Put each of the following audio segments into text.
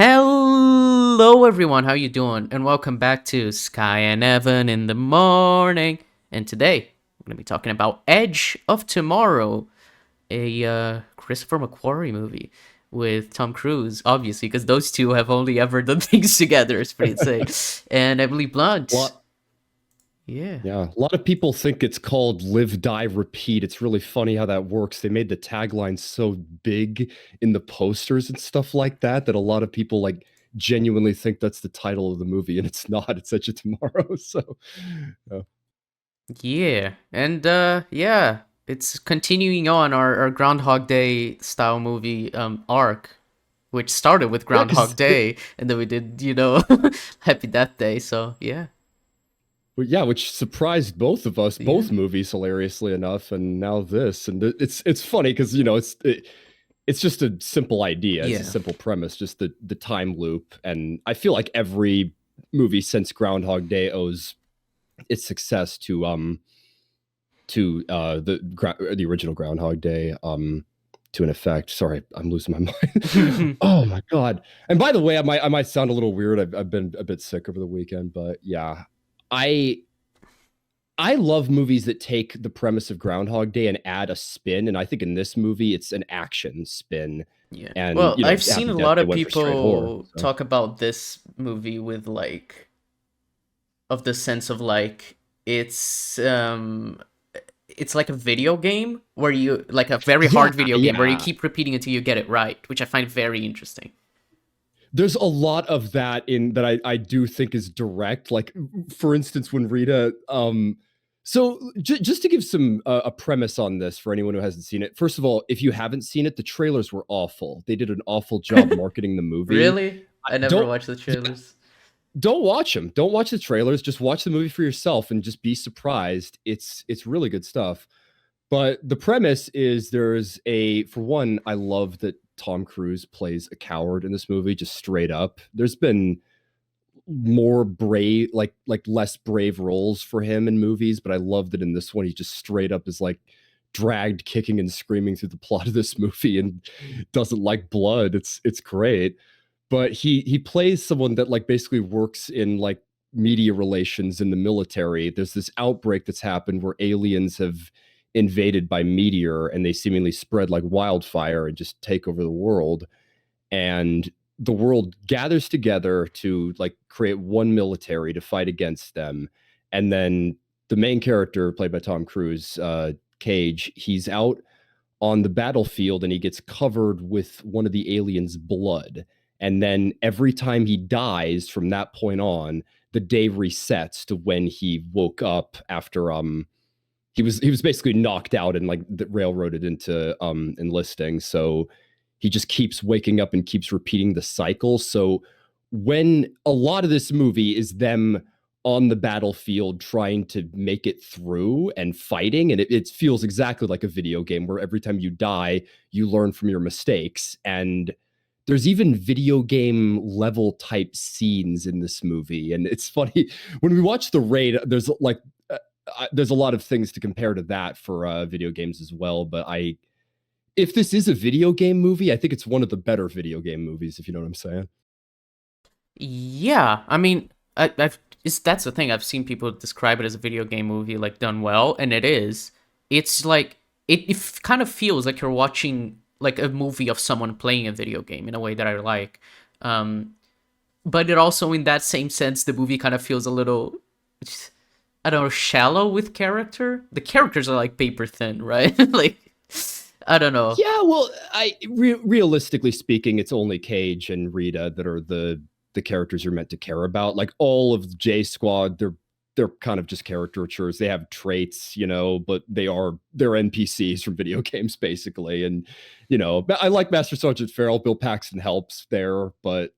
Hello everyone, how you doing? And welcome back to Skye and Evan in the morning. And today, we're going to be talking about Edge of Tomorrow, a Christopher McQuarrie movie with Tom Cruise, obviously, because those two have only ever done things together, it's pretty insane. And Emily Blunt. Lot, Yeah. yeah, a lot of people think it's called Live, Die, Repeat. It's really funny how that works. They made the tagline so big in the posters and stuff like that that a lot of people like genuinely think that's the title of the movie, and it's not. It's Edge of Tomorrow. So, yeah. Yeah. And yeah, it's continuing on our Groundhog Day style movie arc, which started with Yeah, Groundhog Day, and then we did, Happy Death Day. So yeah, which surprised both of us, yeah, both movies, hilariously enough, and now this, and it's funny because it's just a simple idea, it's a yeah, simple premise, just the time loop, and I feel like every movie since Groundhog Day owes its success to the original Groundhog Day to an effect. Sorry, I'm losing my mind. Oh my god! And by the way, I might sound a little weird. I've been a bit sick over the weekend, but yeah, I I love movies that take the premise of Groundhog Day and add a spin. And I think in this movie, it's an action spin. yeah. And Well, I've seen Happy a Death lot Day of went for straight horror. people So talk about this movie with like of the sense of like it's like a video game where you like a very yeah, hard video game where you yeah. keep repeating until you get it right, which I find very interesting. There's a lot of that in that I do think is direct. Like for instance, when Rita just to give some a premise on this for anyone who hasn't seen it. First of all, if you haven't seen it, the trailers were awful. They did an awful job marketing the movie. Really? I never Don't watched the yeah, trailers. don't watch them. Don't watch the trailers. Just watch the movie for yourself and just be surprised. It's really good stuff. But the premise is there's a for one, I love that Tom Cruise plays a coward in this movie, just straight up. There's been more brave, like less brave roles for him in movies, but I love that in this one he just straight up is like dragged kicking and screaming through the plot of this movie and doesn't like blood. It's great. But he plays someone that like basically works in like media relations in the military. There's this outbreak that's happened where aliens have invaded by meteor and they seemingly spread like wildfire and just take over the world, and the world gathers together to like create one military to fight against them. And then the main character played by Tom Cruise, Cage, he's out on the battlefield and he gets covered with one of the aliens' blood. And then every time he dies from that point on, the day resets to when he woke up after he was basically knocked out and like railroaded into enlisting. So he just keeps waking up and keeps repeating the cycle. So when a lot of this movie is them on the battlefield trying to make it through and fighting, and it feels exactly like a video game where every time you die you learn from your mistakes. And there's even video game level type scenes in this movie, and it's funny when we watch the raid, there's a lot of things to compare to that for video games as well. But if this is a video game movie, I think it's one of the better video game movies, if you know what I'm saying. Yeah, I mean, that's the thing. I've seen people describe it as a video game movie, like done well, and it is. It's like it kind of feels like you're watching like a movie of someone playing a video game in a way that I like. Um, but it also, in that same sense, the movie kind of feels a little, I don't know, shallow with character. The characters are like paper thin, right? Like, I don't know. Yeah, well, realistically speaking, it's only Cage and Rita that are the characters you're meant to care about. Like all of J Squad, they're kind of just caricatures. They have traits, but they're NPCs from video games basically. And I like Master Sergeant Farrell. Bill Paxton helps there, but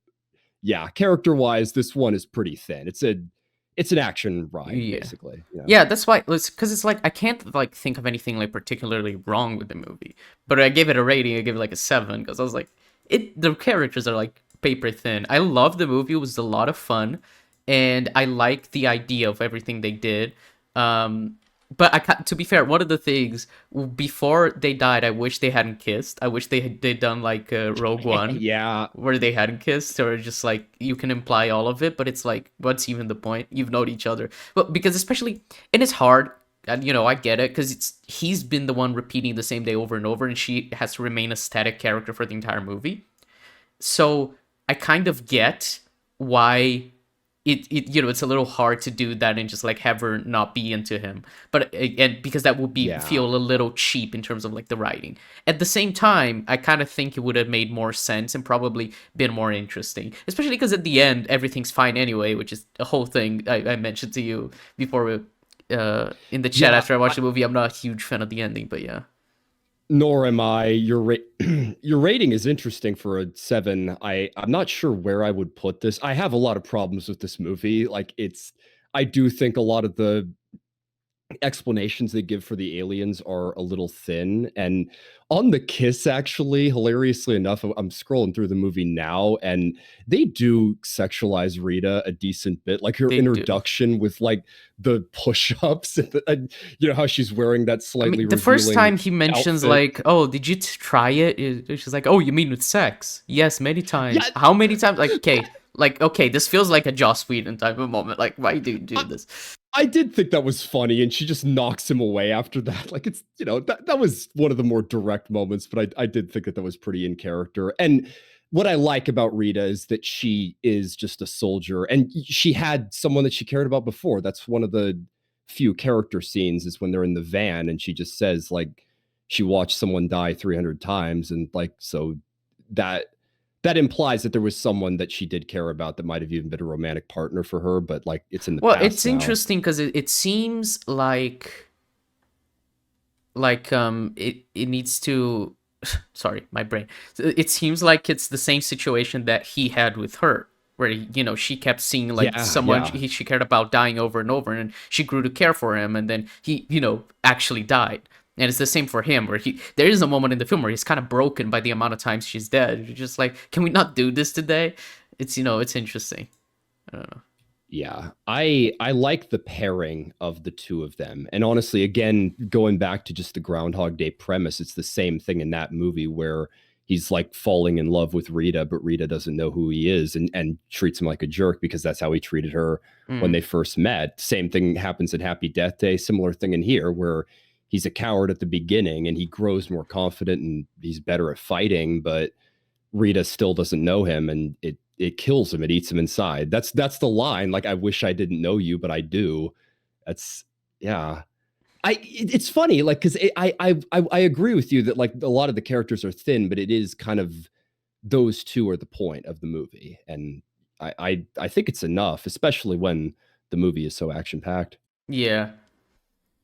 yeah, character wise, this one is pretty thin. It's an action ride Yeah. basically. Yeah, that's why. Because it's like I can't like think of anything like particularly wrong with the movie, but I gave it a rating. I gave it like a 7 because I was like, the characters are like paper thin. I love the movie. It was a lot of fun, and I like the idea of everything they did. Um, but to be fair, one of the things before they died, I wish they hadn't kissed. I wish they'd done like Rogue One, Yeah. where they hadn't kissed, or just like you can imply all of it, but it's like, what's even the point? You've known each other, but because especially, and it's hard. And I get it because he's been the one repeating the same day over and over, and she has to remain a static character for the entire movie. So I kind of get why it's a little hard to do that and just like have her not be into him, but and because that would be Yeah. feel a little cheap in terms of like the writing. At the same time, I kind of think it would have made more sense and probably been more interesting, especially because at the end everything's fine anyway, which is a whole thing I mentioned to you before in the chat Yeah. after I watched the movie. I'm not a huge fan of the ending, but yeah. Nor am I. Your rating is interesting for a 7. I'm not sure where I would put this. I have a lot of problems with this movie. Like I do think a lot of the explanations they give for the aliens are a little thin. And on the kiss, actually, hilariously enough, I'm scrolling through the movie now, and they do sexualize Rita a decent bit. Like her They do. introduction with like the push-ups, and how she's wearing that I mean, slightly the first revealing time he mentions outfit. like, "Oh, did you try it?" She's like, "Oh, you mean with sex?" Yes, many Yeah, times. How many times? Like, okay, this feels like a Joss Whedon type of moment. Like, why do you do this? I did think that was funny, and she just knocks him away after that. Like it's that was one of the more direct moments, but I did think that was pretty in character. And what I like about Rita is that she is just a soldier, and she had someone that she cared about before. That's one of the few character scenes is when they're in the van, and she just says like she watched someone die 300 times, and like so that that implies that there was someone that she did care about that might have even been a romantic partner for her, but like it's in the Well, past it's now. interesting because it seems it needs to. Sorry, my brain. It seems like it's the same situation that he had with her, where she kept seeing like Yeah, someone yeah. she cared about dying over and over, and she grew to care for him, and then he actually died. And it's the same for him, where there is a moment in the film where he's kind of broken by the amount of times she's dead. You're just like, can we not do this today? It's interesting. I don't know. Yeah. I like the pairing of the two of them. And honestly, again, going back to just the Groundhog Day premise, it's the same thing in that movie where he's like falling in love with Rita, but Rita doesn't know who he is and treats him like a jerk because that's how he treated her when Mm. they first met. Same thing happens in Happy Death Day, similar thing in here where he's a coward at the beginning and he grows more confident and he's better at fighting, but Rita still doesn't know him, and it kills him. It eats him inside. That's the line. Like, I wish I didn't know you, but I do. That's yeah. It's funny, like because I agree with you that like a lot of the characters are thin, but it is kind of those two are the point of the movie, and I think it's enough, especially when the movie is so action packed. Yeah.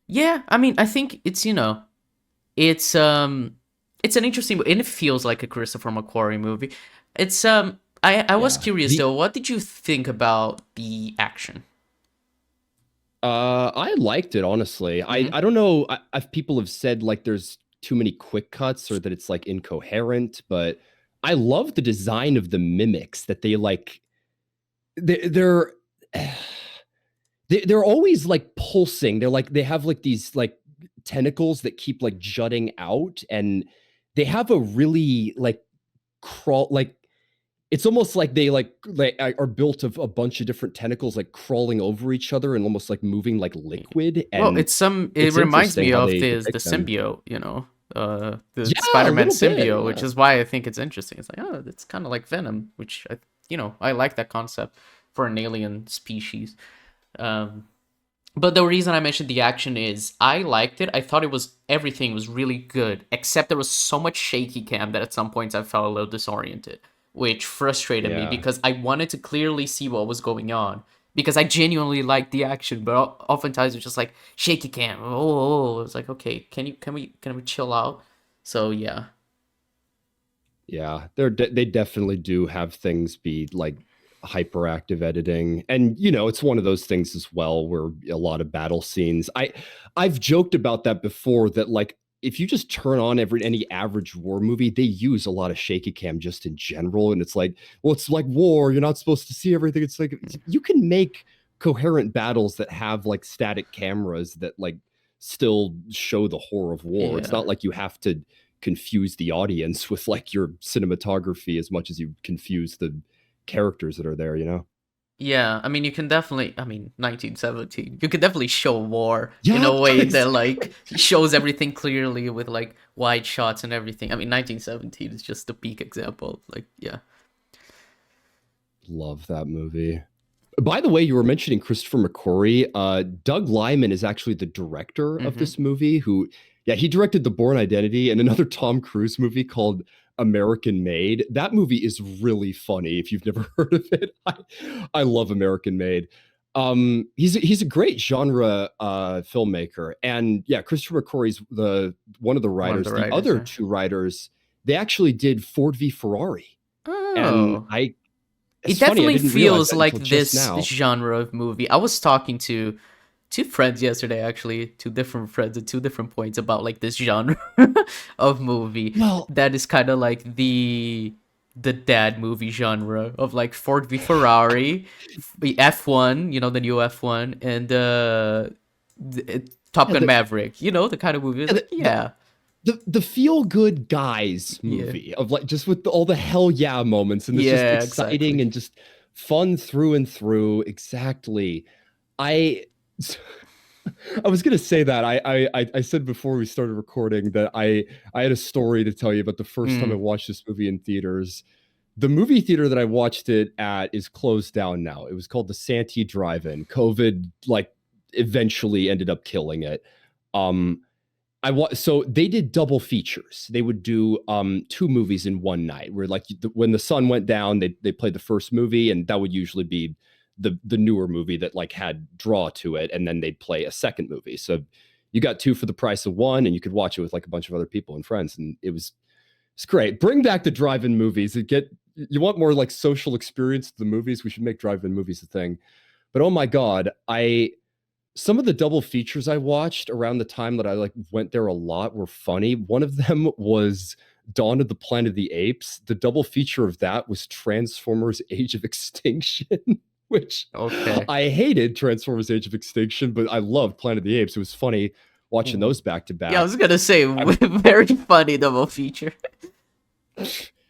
Yeah, I mean, I think it's it's an interesting, and it feels like a Christopher McQuarrie movie. It's I was Yeah. curious The though, what did you think about the action? I liked it honestly. I Hmm. I don't know if people have said like there's too many quick cuts or that it's like incoherent, but I love the design of the mimics that they like they're they're always like pulsing. They're like they have like these like tentacles that keep like jutting out, and they have a really like crawl like it's almost like they like are built of a bunch of different tentacles like crawling over each other and almost like moving like liquid, Well, and it it's reminds interesting me how of they the depict them. symbiote, the Yeah, a Spider-Man little bit. symbiote, which Yeah. is why I think it's interesting. It's like, oh, it's kind of like Venom, which I like that concept for an alien species. Um, But the reason I mentioned the action is I liked it. I thought everything was really good, except there was so much shaky cam that at some points I felt a little disoriented, which frustrated me Yeah. because I wanted to clearly see what was going on. Because I genuinely liked the action, but oftentimes it's just like shaky cam. It's like, okay, can we chill out? So yeah. Yeah, they definitely do have things be like hyperactive editing, and it's one of those things as well where a lot of battle scenes. I've joked about that before that like if you just turn on any average war movie, they use a lot of shaky cam just in general, and it's like, well, it's like war. You're not supposed to see everything. It's like you can make coherent battles that have like static cameras that like still show the horror of war. It's Yeah. not like you have to confuse the audience with like your cinematography as much as you confuse the characters that are there, you know? Yeah, I mean, you can definitely, I mean, 1917, you can definitely show war in Yeah, a way that, like, exactly. shows everything clearly with, like, wide shots and everything. I mean, 1917 is just the peak example. Like, yeah. Love that movie. By the way, you were mentioning Christopher McQuarrie. Doug Liman is actually the director of Mm-hmm. this movie. Who, yeah, he directed The Bourne Identity and another Tom Cruise movie called American Made. That movie is really funny. If you've never heard of it, I love American Made. He's a great genre filmmaker, and yeah, Christopher McQuarrie's the one of the One of writers. the The writers, other yeah. two writers, they actually did Ford v Ferrari, and Oh. I It it's funny, I definitely didn't realize feels that like until just this now. genre of movie. I was talking to two friends yesterday, actually, two different friends at two different points about like this genre of movie Well, that is kind of like the dad movie genre of like Ford v Ferrari, the F1, you know, the new F1, and Top yeah, Gun Maverick. You know, the kind of movie. It's yeah, like, yeah, the feel good guys yeah, movie of like just with all the hell yeah moments and it's just yeah, exciting exactly. and just fun through and through. Exactly. I I was gonna say that I said before we started recording that I had a story to tell you about the first time I Mm, watched this movie in theaters. The movie theater that I watched it at is closed down now. It was called the Santee Drive-In. COVID like eventually ended up killing it. Um, so they did double features. They would do two movies in one night. Where like when the sun went down, they played the first movie, and that would usually be the newer movie that like had draw to it, and then they'd play a second movie. So you got two for the price of one, and you could watch it with like a bunch of other people and friends, and it's great. Bring back the drive-in movies. You want more like social experience to the movies. We should make drive-in movies a thing. But oh my god, I some of the double features I watched around the time that I like went there a lot were funny. One of them was Dawn of the Planet of the Apes. The double feature of that was Transformers Age of Extinction, which okay. I hated Transformers Age of Extinction, but I loved Planet of the Apes. It was funny watching those back to Yeah, I back. was gonna say I, very funny double feature.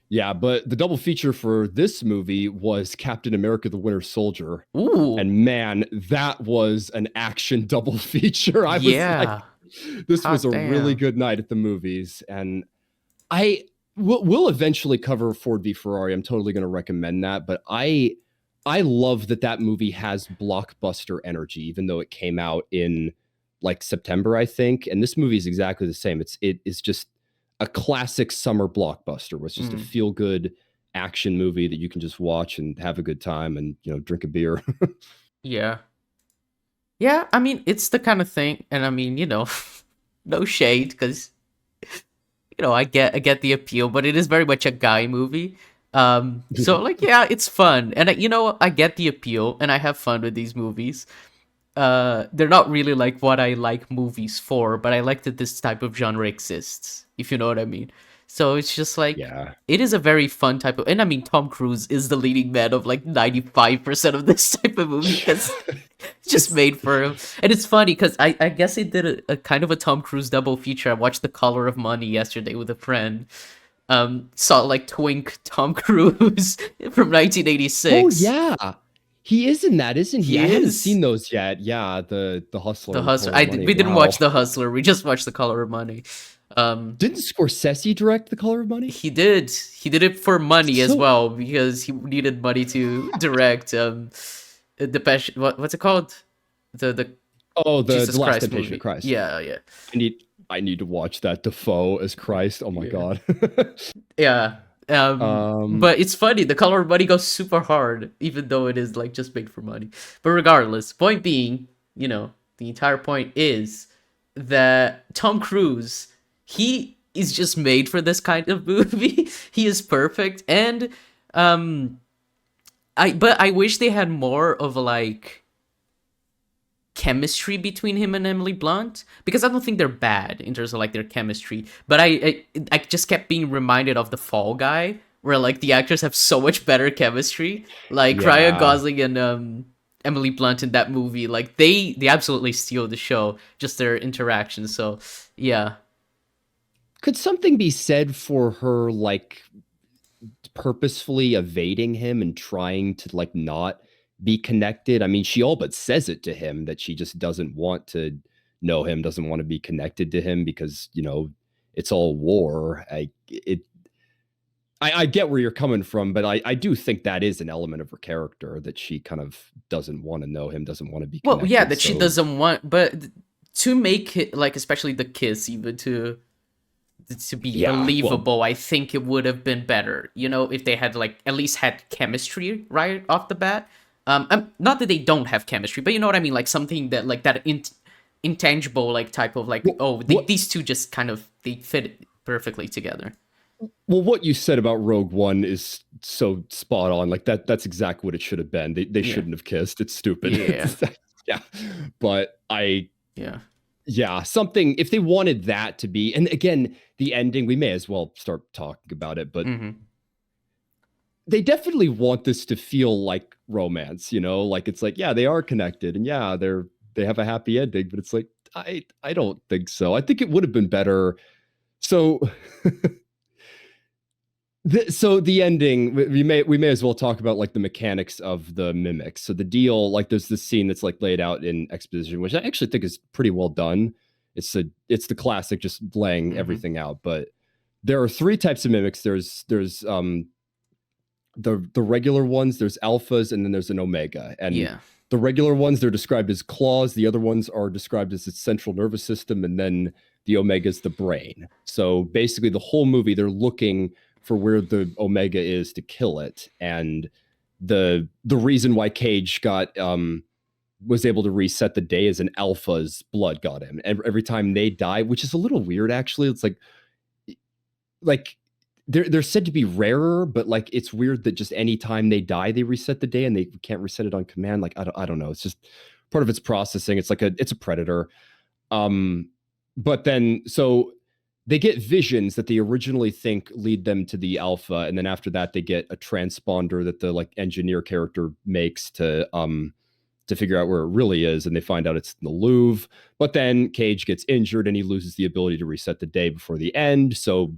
yeah, but the double feature for this movie was Captain America the Winter Soldier. Ooh, And man, that was an action double feature. I was like, yeah. this was Hot a really damn. good night at the movies. And I we'll eventually cover Ford v Ferrari. I'm totally going to recommend that. But I love that that movie has blockbuster energy, even though it came out in like September, I think. And this movie is exactly the same. It is just a classic summer blockbuster. Was just a Mm, feel good action movie that you can just watch and have a good time and drink a beer. yeah. Yeah, I mean, it's the kind of thing, and I mean, no shade, because I get the appeal, but it is very much a guy movie. So like, yeah, it's fun, and I get the appeal, and I have fun with these movies. They're not really like what I like movies for, but I like that this type of genre exists, if you know what I mean. So it's just like Yeah. it is a very fun type of, and I mean Tom Cruise is the leading man of like 95% of this type of movie because it's just It's made for him. And it's funny because I guess they did a kind of a Tom Cruise double feature. I watched The Color of Money yesterday with a friend. Saw like twink Tom Cruise from Oh 1986. yeah. He is in that, isn't he? He I haven't is. seen those yet. Yeah, the Hustler The and the Hustler. Color of Money. We didn't watch Wow. The Hustler. We just watched The Color of Money. Um, Didn't Scorsese direct The Color of Money? he did. He did it for money as So well because he needed money to direct the passion. What's it called? The oh, the Jesus Last Christ Temptation of movie. Christ. Yeah, yeah, I need I need to watch that Defoe as Christ. Oh my yeah, god. yeah. um But it's funny. The Color of Money goes super hard, even though it is like just made for money. But regardless, point being, the entire point is that Tom Cruise, he is just made for this kind of movie. He is perfect, and um, but I wish they had more of like chemistry between him and Emily Blunt because I don't think they're bad in terms of like their chemistry. But I just kept being reminded of the Fall Guy, where like the actors have so much better chemistry. Like Ryan yeah. Gosling and Emily Blunt in that movie. Like they absolutely steal the show, just their interactions. So yeah. Could something be said for her like purposefully evading him and trying to like not be connected? I mean, she all but says it to him that she just doesn't want to know him, doesn't want to be connected to him because, you know, it's all war. I get where you're coming from, but I do think that is an element of her character that she kind of doesn't want to know him, doesn't want to be Well, yeah, connected. that she So doesn't want, but to make it like, especially the kiss, even to be yeah, well, believable, I think it would have been better, you know, if they had like at least had chemistry right off the bat. Not that they don't have chemistry, but you know what I mean, like something that like that intangible like type of like, oh, what these two just kind of they fit perfectly together. well, what you said about Rogue One is so spot on. Like that's exactly what it should have been. They Yeah, shouldn't have kissed. It's stupid. yeah, Yeah. But yeah. yeah, something if they wanted that to be, and again, the ending, we may as well start talking about it, but Mm-hmm. they definitely want this to feel like romance, you know? Like it's like, yeah, they are connected and yeah, they have a happy ending, but it's like I don't think so. I think it would have been better. So so the ending, we may as well talk about like the mechanics of the mimics. So the deal, like there's this scene that's like laid out in exposition, which I actually think is pretty well done. It's the classic just laying Mm-hmm. everything out. But there are three types of mimics. There's the regular ones, there's alphas, and then there's an omega. And Yeah. the regular ones, they're described as claws. The other ones are described as its central nervous system, and then the omega is the brain. So basically, the whole movie, they're looking for where the omega is to kill it. And the reason why Cage got was able to reset the day is an alpha's blood got him. And every time they die, which is a little weird actually. It's like they're said to be rarer, but like it's weird that just any time they die, they reset the day and they can't reset it on command. Like I don't know. It's just part of its processing. It's a predator. Um, but then so they get visions that they originally think lead them to the alpha, and then after that they get a transponder that the like engineer character makes to figure out where it really is, and they find out it's in the Louvre. But then Cage gets injured and he loses the ability to reset the day before the end. So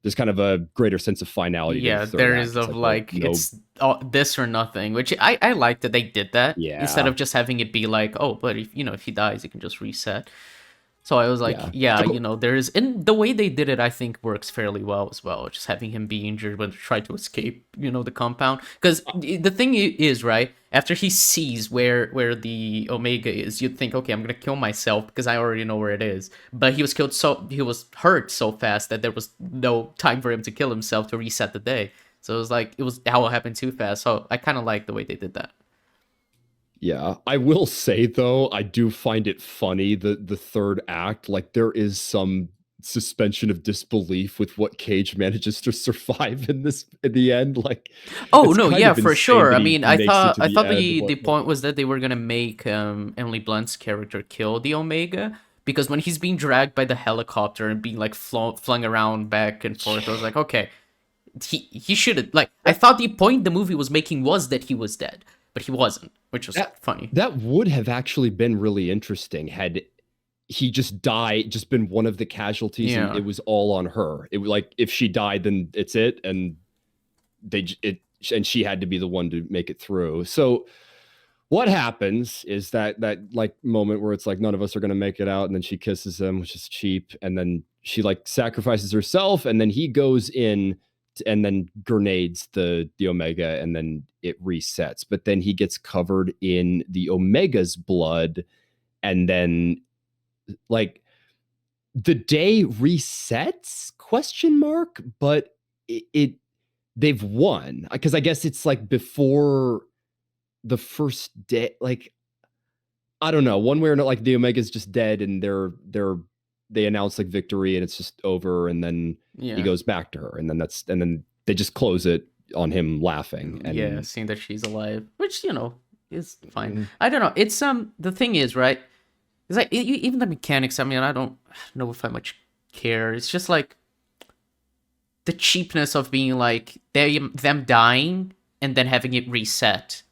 there's kind of a greater sense of finality to the Yeah, third there is act. It's of like, well, like no, it's all, this or nothing, which I like that they did that instead yeah, of just having it be like, oh, but if you know if he dies, he can just reset. So I was like, yeah. yeah, you So know, there is, and the way they did it, I think works fairly well as well. Just having him be injured but try to escape, you know, the compound. Because the thing is, right, after he sees where the Omega is, you'd think, okay, I'm gonna kill myself because I already know where it is. But he was hurt so fast that there was no time for him to kill himself to reset the day. So it was like it was how it happened too fast. So I kind of like the way they did that. yeah, I will say though, I do find it funny that the third act, like there is some suspension of disbelief with what Cage manages to survive in this in the end. Like Oh it's no, kind yeah, of for insane sure. that I he mean, makes it to I the thought end. the What point was that they were gonna make Emily Blunt's character kill the Omega because when he's being dragged by the helicopter and being like flung around back and forth, I was like, okay, he should have like. I that thought the point the movie was making was that he was dead, but he wasn't, which was that funny. that would have actually been really interesting had he just died, just been one of the casualties, and it Yeah, was all on her. It was like if she died, then it's it, and it and she had to be the one to make it through. So what happens is that like moment where it's like none of us are going to make it out, and then she kisses him, which is cheap, and then she like sacrifices herself, and then he goes in and then grenades the omega, and then it resets, but then he gets covered in the omega's blood, and then like the day resets, question mark, but it they've won because I guess it's like before the first day, like I don't know, one way or not, like the Omega's just dead, and they announce like victory, and it's just over, and then he yeah, goes back to her, and then they just close it on him laughing, yeah. and Seeing that she's alive, which you know is fine. mm, I don't know. It's the thing is right. It's like even the mechanics. I mean, I don't know if I much care. It's just like the cheapness of being like them dying and then having it reset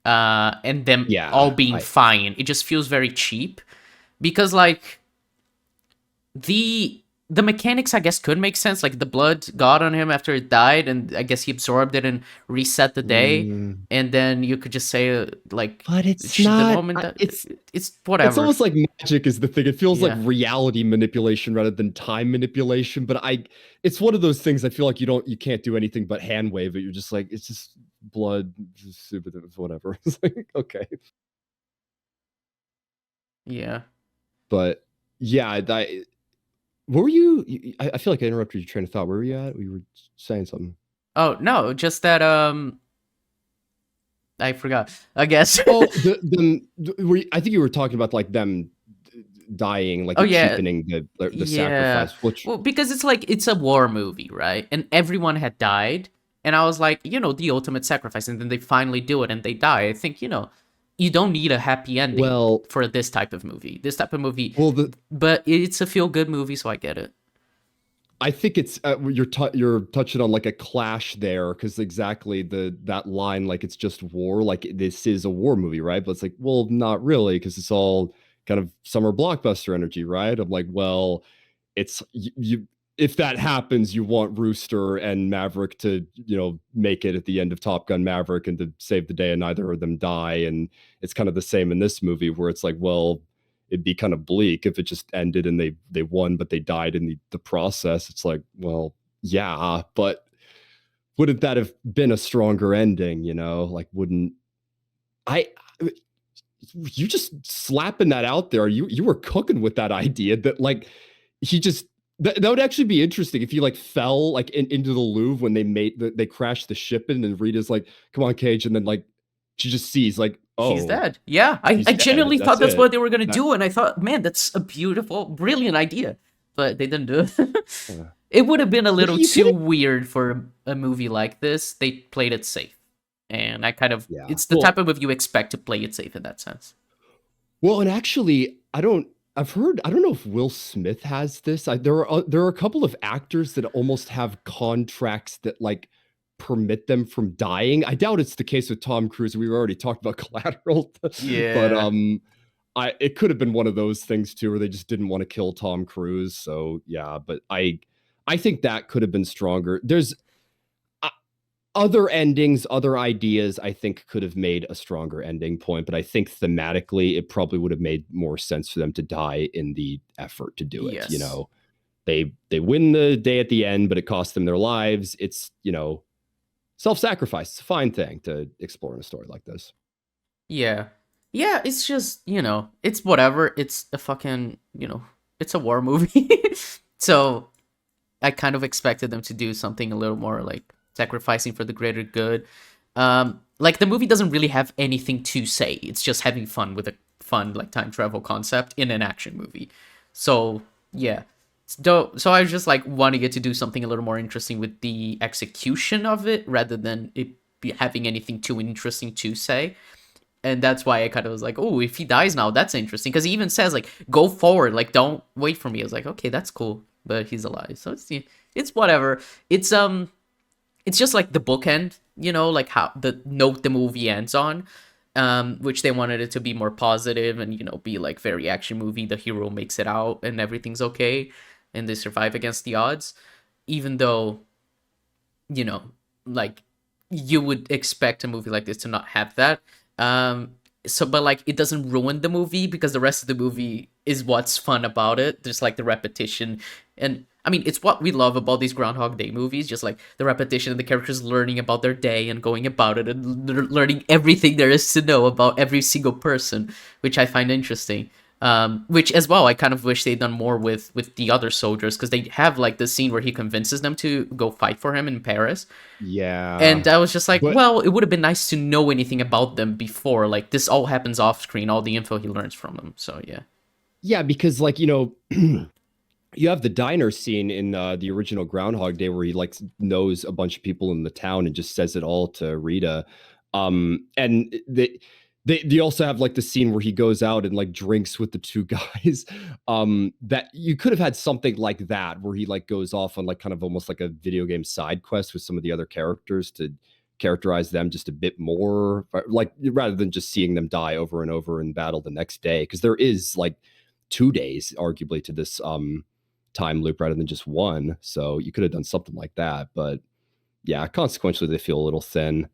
and them all Yeah, being I fine. It just feels very cheap because like the the mechanics I guess could make sense. Like the blood got on him after it died, and I guess he absorbed it and reset the day. mm, And then you could just say like but it's the not. moment that it's It's whatever. almost like magic is the thing. It feels like Yeah, reality manipulation rather than time manipulation. But it's one of those things. I feel like you can't do anything but hand wave it. You're just like, it's just blood, just whatever. It's like, okay. yeah. But yeah, what were you? I feel like I interrupted your train of thought. Where were you at? We were saying something. Oh no, just that I forgot. I guess. Oh, I think you were talking about like them dying, like Oh it yeah, cheapening the yeah. sacrifice. Which, Well, because it's like it's a war movie, right? And everyone had died, and I was like, the ultimate sacrifice, and then they finally do it and they die. I think, you don't need a happy ending well, for this type of movie. This type of movie, well, the but it's a feel good movie, so I get it. I think it's you're touching on like a clash there because exactly that line, like it's just war, like this is a war movie, right? But it's like, well, not really, because it's all kind of summer blockbuster energy, right? I'm like, well, it's you if that happens, you want Rooster and Maverick to, make it at the end of Top Gun Maverick and to save the day and neither of them die. And it's kind of the same in this movie where it's like, well, it'd be kind of bleak if it just ended and they won, but they died in the process. It's like, well, yeah, but wouldn't that have been a stronger ending? Like, wouldn't I? You just slapping that out there. You were cooking with that idea that like he just that would actually be interesting if he like fell like into the Louvre when they crashed the ship in and Rita's like, come on, Cage, and then like she just sees like, He's oh, dead. Yeah, he's I dead. genuinely thought That's that's it. what they were gonna That do, and I thought, man, that's a beautiful, brilliant idea, but they didn't do it. uh, It would have been a yeah, little you could too have. weird for a movie like this. They played it safe, and Yeah. it's the type of movie you expect to play it safe in that sense. Well, and actually, I've heard. I don't know if Will Smith has this. There are a couple of actors that almost have contracts that like permit them from dying. I doubt it's the case with Tom Cruise. We already talked about Collateral, but Yeah. I it could have been one of those things too, where they just didn't want to kill Tom Cruise. So yeah, but I think that could have been stronger. There's uh, other endings, other ideas, I think could have made a stronger ending point, but I think thematically it probably would have made more sense for them to die in the effort to do it. Yes. They win the day at the end, but it costs them their lives. It's, self-sacrifice. It's a fine thing to explore in a story like this. Yeah. Yeah, it's just, it's whatever. It's a fucking, it's a war movie. So I kind of expected them to do something a little more like sacrificing for the greater good. Like the movie doesn't really have anything to say. It's just having fun with a fun like time travel concept in an action movie. So yeah. So I was just like wanting it to do something a little more interesting with the execution of it rather than it be having anything too interesting to say. And that's why I kind of was like, oh, if he dies now, that's interesting. Because he even says like, go forward, like don't wait for me. I was like, okay, that's cool, but he's alive, so it's whatever. It's just like the bookend, like how the note the movie ends on, which they wanted it to be more positive and be like very action movie. The hero makes it out and everything's okay, and they survive against the odds, even though you know, like you would expect a movie like this to not have that. But like it doesn't ruin the movie because the rest of the movie is what's fun about it. There's like the repetition, and I mean it's what we love about these Groundhog Day movies, just like the repetition and the characters learning about their day and going about it and learning everything there is to know about every single person, which I find interesting. Which as well, I kind of wish they'd done more with the other soldiers because they have like the scene where he convinces them to go fight for him in Paris, Yeah. and I was just like, But well, it would have been nice to know anything about them before. Like this all happens off screen, all the info he learns from them. So yeah, yeah, because like, you have the diner scene in the original Groundhog Day where he like knows a bunch of people in the town and just says it all to Rita. And they also have like the scene where he goes out and like drinks with the two guys. That you could have had something like that where he like goes off on like kind of almost like a video game side quest with some of the other characters to characterize them just a bit more, like rather than just seeing them die over and over in battle the next day, because there is like 2 days arguably to this time loop rather than just one. So you could have done something like that, but yeah, consequentially they feel a little thin.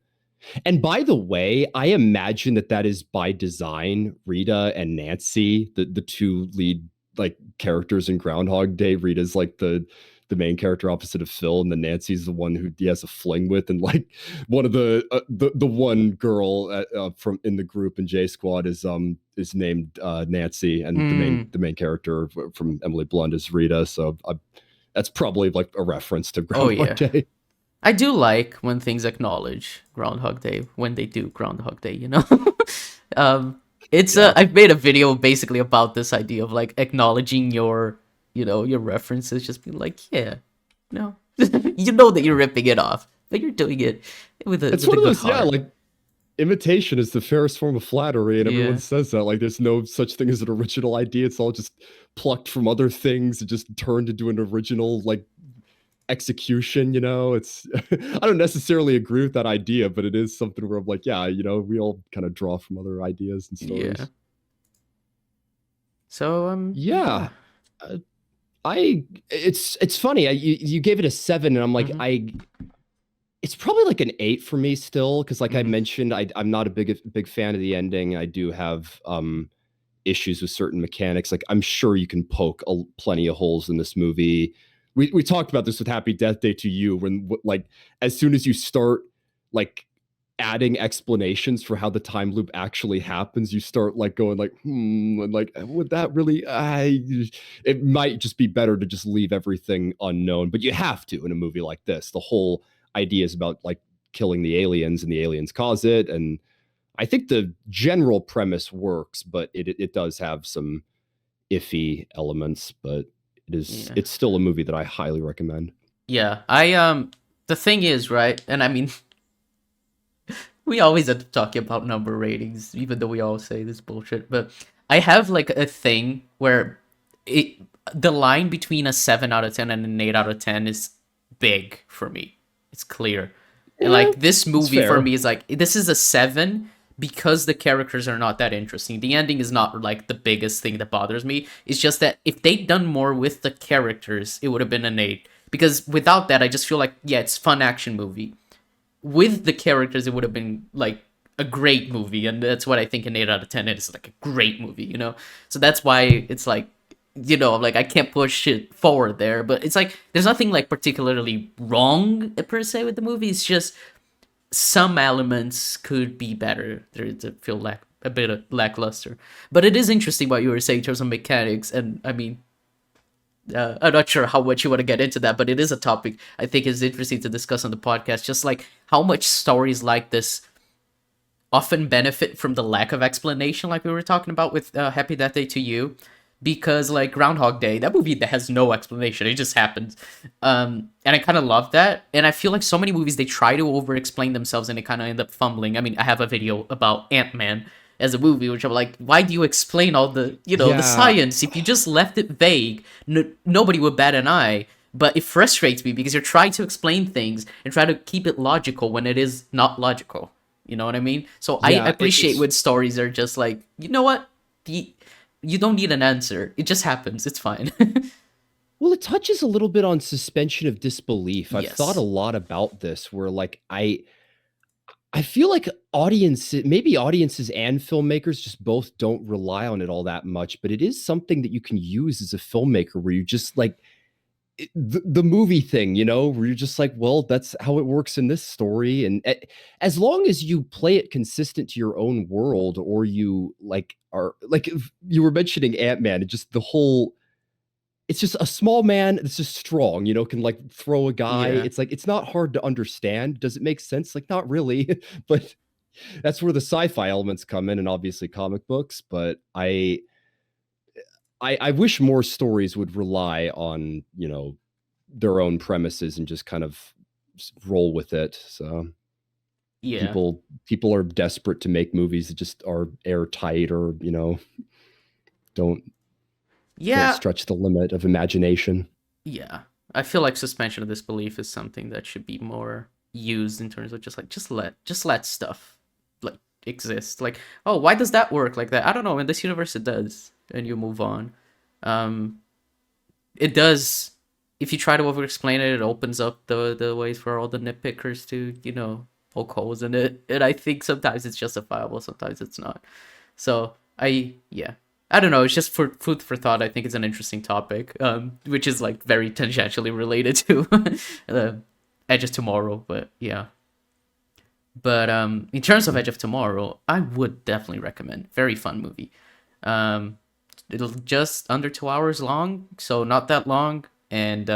And by the way, I imagine that that is by design. Rita and Nancy, the two lead like characters in Groundhog Day. Rita's like the main character opposite of Phil, and then Nancy's the one who he has a fling with, and like one of the one girl from in the group in J Squad is named Nancy, and the main character from Emily Blunt is Rita. So that's probably like a reference to Groundhog Day. I do like when things acknowledge Groundhog Day when they do Groundhog Day, you know? I've made a video basically about this idea of like acknowledging your, you know, your references, just being like, yeah, no, you know that you're ripping it off, but you're doing it with a, it's with one a of good those, heart. yeah, like imitation is the fairest form of flattery, and everyone says that. Like, there's no such thing as an original idea. It's all just plucked from other things and just turned into an original, like, execution, you know. It's I don't necessarily agree with that idea, but it is something where I'm like, yeah, you know, we all kind of draw from other ideas and stories. Yeah. So yeah. It's funny. You gave it a 7, and I'm like, it's probably like an 8 for me still, because like I mentioned, I'm not a big fan of the ending. I do have issues with certain mechanics. Like, I'm sure you can poke plenty of holes in this movie. We talked about this with Happy Death Day to You, when like as soon as you start like adding explanations for how the time loop actually happens, you start like going like, and like, would that really? It might just be better to just leave everything unknown, but you have to in a movie like this. The whole idea is about like killing the aliens, and the aliens cause it, and I think the general premise works, but it does have some iffy elements, but it's still a movie that I highly recommend. Yeah, the thing is, right, and I mean, we always end up talking about number ratings, even though we all say this bullshit, but I have like a thing where the line between a 7 out of 10 and an 8 out of 10 is big for me. It's clear. And like this movie for me is like, this is a 7 because the characters are not that interesting. The ending is not like the biggest thing that bothers me. It's just that if they'd done more with the characters, it would have been an 8. Because without that, I just feel like, yeah, it's fun action movie. With the characters, it would have been like a great movie. And that's what I think an 8 out of 10 is, like a great movie, you know? So that's why it's like, you know, like I can't push it forward there. But it's like, there's nothing like particularly wrong per se with the movie. It's just some elements could be better to feel a bit of lackluster. But it is interesting what you were saying in terms of mechanics, and I mean, I'm not sure how much you want to get into that, but it is a topic I think is interesting to discuss on the podcast. Just like how much stories like this often benefit from the lack of explanation, like we were talking about with Happy Death Day to You. Because like Groundhog Day, that movie that has no explanation, it just happens, and I kind of love that. And I feel like so many movies, they try to over explain themselves and they kind of end up fumbling. I mean, I have a video about Ant-Man as a movie, which I'm like, why do you explain all the, you know, the science? If you just left it vague, nobody would bat an eye. But it frustrates me because you're trying to explain things and try to keep it logical when it is not logical. You know what I mean? So I appreciate when stories are just like, you know what, you don't need an answer. It just happens. It's fine. Well, it touches a little bit on suspension of disbelief. I've thought a lot about this, where like I feel like maybe audiences and filmmakers just both don't rely on it all that much, but it is something that you can use as a filmmaker, where you just like the movie thing, you know, where you're just like, well, that's how it works in this story. And as long as you play it consistent to your own world, or you like are like, you were mentioning Ant-Man, and just the whole, it's just a small man that's just strong, you know, can like throw a guy. It's like, it's not hard to understand. Does it make sense? Like, not really, but that's where the sci-fi elements come in, and obviously comic books. But I wish more stories would rely on, you know, their own premises and just kind of roll with it. So people are desperate to make movies that just are airtight, or, you know, don't stretch the limit of imagination. Yeah. I feel like suspension of disbelief is something that should be more used in terms of just like just let stuff like exist. Like, oh, why does that work like that? I don't know. In this universe, it does, and you move on. Um, it does. If you try to over explain it, it opens up the ways for all the nitpickers to poke holes in it. And I think sometimes it's justifiable, sometimes it's not. So yeah. I don't know. It's just for food for thought. I think it's an interesting topic, which is like very tangentially related to Edge of Tomorrow. But yeah. But in terms of Edge of Tomorrow, I would definitely recommend. Very fun movie. Um, it'll just under 2 hours long, so not that long, and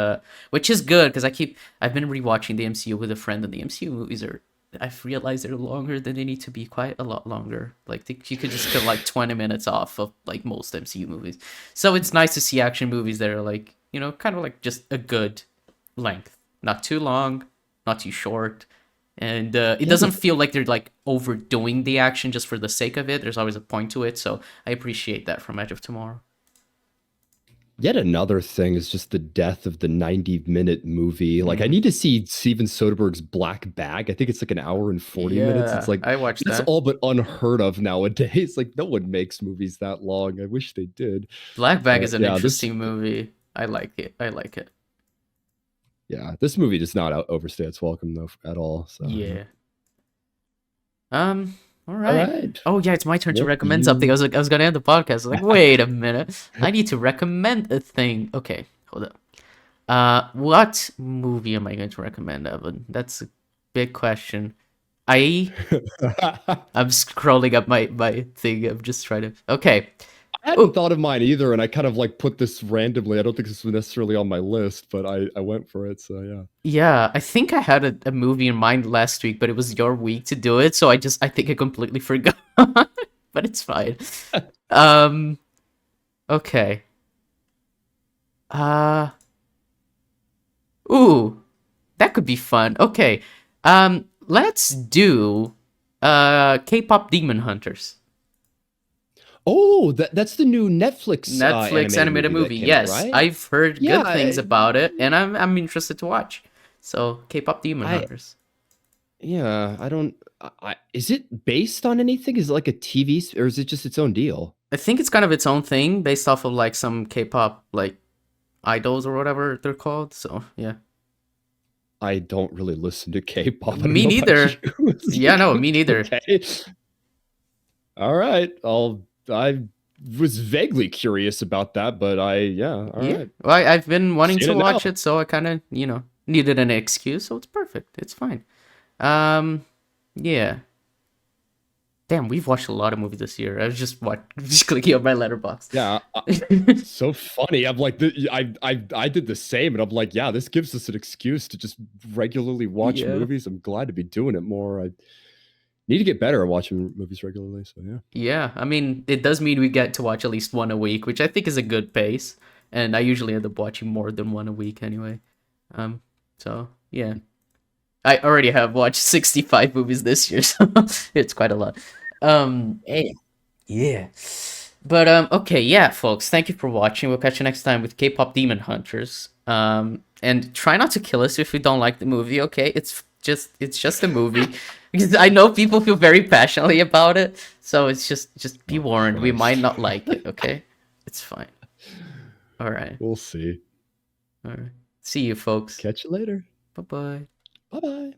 which is good because I've been rewatching the MCU with a friend, and the MCU movies are I've realized they're longer than they need to be, quite a lot longer. Like you could just cut like 20 minutes off of like most MCU movies. So it's nice to see action movies that are like, kind of like just a good length. Not too long, not too short. And it doesn't feel like they're like overdoing the action just for the sake of it. There's always a point to it. So I appreciate that from Edge of Tomorrow. Yet another thing is just the death of the 90-minute movie. Like, I need to see Steven Soderbergh's Black Bag. I think it's like an hour and 40 minutes. It's like, I watched that's that. all but unheard of nowadays. Like, no one makes movies that long. I wish they did. Black Bag is an interesting movie. I like it. Yeah, this movie does not overstay its welcome though at all. So yeah. All right. Oh yeah, it's my turn to recommend you... something. I was gonna end the podcast. I was like, wait a minute. I need to recommend a thing. Okay, hold up. What movie am I going to recommend, Evan? That's a big question. I'm scrolling up my thing. I'm just trying to. Okay. I hadn't thought of mine either, and I kind of like put this randomly. I don't think this was necessarily on my list, but I went for it. So yeah. Yeah, I think I had a movie in mind last week, but it was your week to do it, so I think I completely forgot. But it's fine. Okay. Ooh, that could be fun. Okay. Let's do K-pop Demon Hunters. Oh, that's the new Netflix animated movie. Yes, right? I've heard good things about it, and I'm interested to watch. So, K-pop Demon Hunters. Yeah, I don't. Is it based on anything? Is it like a TV, or is it just its own deal? I think it's kind of its own thing, based off of like some K-pop like idols or whatever they're called. So yeah. I don't really listen to K-pop. Me neither. Yeah, no, me neither. Okay. All right, I was vaguely curious about that, but all right. Well, I've been wanting to watch it, so I kind of, needed an excuse, so it's perfect. It's fine. Yeah. Damn, we've watched a lot of movies this year. I was just clicking on my letterbox. Yeah, so funny. I'm like, I did the same, and I'm like, yeah, this gives us an excuse to just regularly watch movies. I'm glad to be doing it more. I need to get better at watching movies regularly. So yeah. Yeah, I mean, it does mean we get to watch at least one a week, which I think is a good pace. And I usually end up watching more than one a week anyway. So yeah. I already have watched 65 movies this year, so it's quite a lot. Yeah. But okay, yeah, folks, thank you for watching. We'll catch you next time with K-pop Demon Hunters. And try not to kill us if you don't like the movie, okay? It's just a movie. Because I know people feel very passionately about it, so it's just be warned, we might not like it, okay? It's fine. All right. We'll see. All right. See you, folks. Catch you later. Bye-bye. Bye-bye.